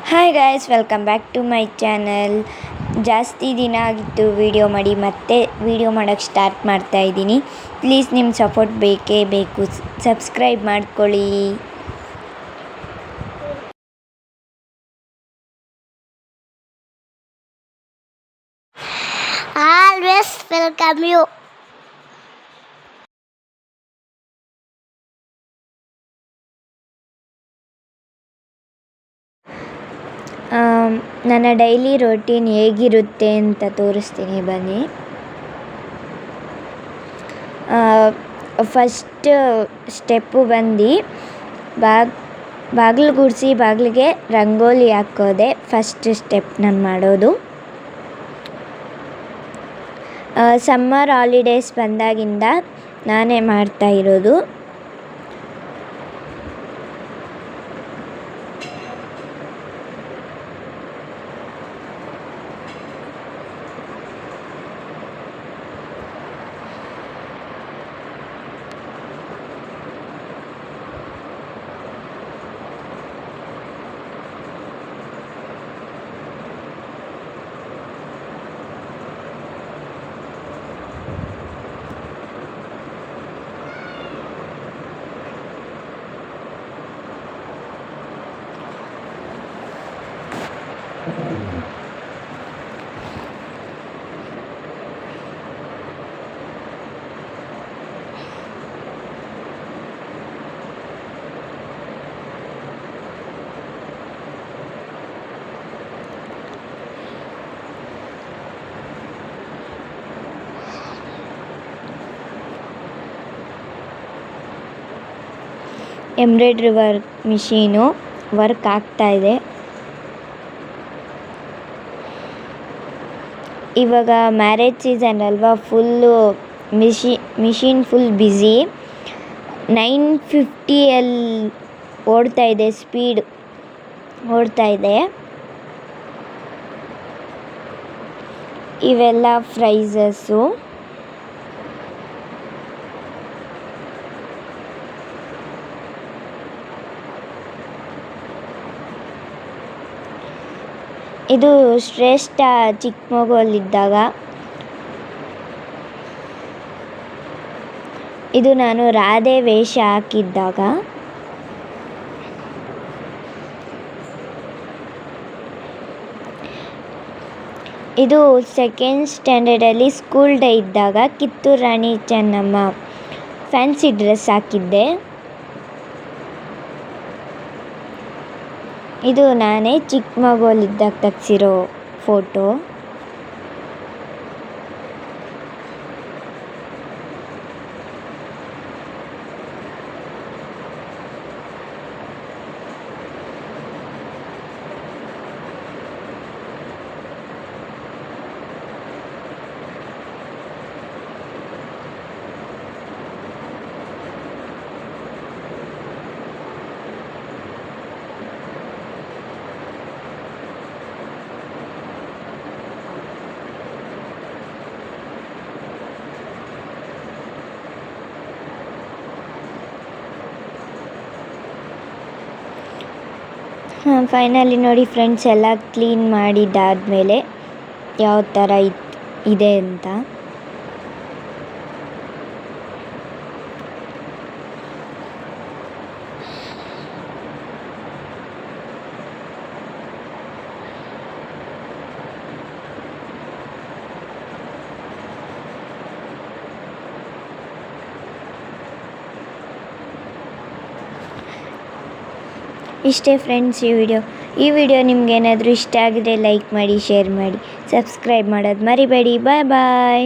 Hi guys, welcome back to my channel. ಜಾಸ್ತಿ ದಿನ ಆಗಿತ್ತು ವೀಡಿಯೋ ಮಾಡಿ, ಮತ್ತೆ ವೀಡಿಯೋ ಮಾಡೋಕ್ಕೆ ಸ್ಟಾರ್ಟ್ ಮಾಡ್ತಾ ಇದ್ದೀನಿ. ಪ್ಲೀಸ್ ನಿಮ್ಮ ಸಪೋರ್ಟ್ ಬೇಕೇ ಬೇಕು. ಸಬ್ಸ್ಕ್ರೈಬ್ ಮಾಡ್ಕೊಳ್ಳಿ. Always welcome you. ನನ್ನ ಡೈಲಿ ರೊಟೀನ್ ಹೇಗಿರುತ್ತೆ ಅಂತ ತೋರಿಸ್ತೀನಿ ಬನ್ನಿ. ಫಸ್ಟ್ ಸ್ಟೆಪ್ಪು ಬಂದು ಬಾಗಿಲು ಗುಡಿಸಿ ಬಾಗಿಲಿಗೆ ರಂಗೋಲಿ ಹಾಕೋದೆ ಫಸ್ಟ್ ಸ್ಟೆಪ್ ನಾನು ಮಾಡೋದು. ಸಮ್ಮರ್ ಹಾಲಿಡೇಸ್ ಬಂದಾಗಿಂದ ನಾನೇ ಮಾಡ್ತಾ ಇರೋದು. ಎಂಬ್ರಾಯ್ಡ್ರಿ ಮಿಷೀನು ವರ್ಕ್ ಆಗ್ತಾಯಿದೆ. ಇವಾಗ ಮ್ಯಾರೇಜ್ ಸೀಸನ್ ಅಲ್ವಾ, ಫುಲ್ಲು ಮಿಷಿನ್ ಫುಲ್ ಬ್ಯುಸಿ. 950 ಓಡ್ತಾ ಇದೆ, ಸ್ಪೀಡ್ ಓಡ್ತಾ ಇದೆ. ಇವೆಲ್ಲ ಪ್ರೈಸಸ್ಸು. ಇದು ಶ್ರೇಷ್ಠ ಚಿಕ್ಕ ಮಗುವಲ್ಲಿದ್ದಾಗ. ಇದು ನಾನು ರಾಧೆ ವೇಷ ಹಾಕಿದ್ದಾಗ. ಇದು ಸೆಕೆಂಡ್ ಸ್ಟ್ಯಾಂಡರ್ಡಲ್ಲಿ ಸ್ಕೂಲ್ ಡೇ ಇದ್ದಾಗ ಕಿತ್ತೂರು ರಾಣಿ ಚೆನ್ನಮ್ಮ ಫ್ಯಾನ್ಸಿ ಡ್ರೆಸ್ ಹಾಕಿದ್ದೆ. ಇದು ನಾನೇ ಚಿಕ್ಕ ಮಗುವಲ್ಲಿದ್ದಾಗ ತೆಗ್ಸಿರೋ ಫೋಟೋ. ಫೈನಲಿ ನೋಡಿ ಫ್ರೆಂಡ್ಸ್, ಎಲ್ಲ ಕ್ಲೀನ್ ಮಾಡಿದ್ದಾದಮೇಲೆ ಯಾವ ಥರ ಇದೆ ಅಂತ. ಇಷ್ಟೇ ಫ್ರೆಂಡ್ಸ್ ಈ ವಿಡಿಯೋ ನಿಮ್ಗೇನಾದರೂ ಇಷ್ಟ ಆಗಿದ್ರೆ ಲೈಕ್ ಮಾಡಿ, ಶೇರ್ ಮಾಡಿ, ಸಬ್ಸ್ಕ್ರೈಬ್ ಮಾಡೋದು ಮರಿಬೇಡಿ. ಬಾಯ್ ಬಾಯ್.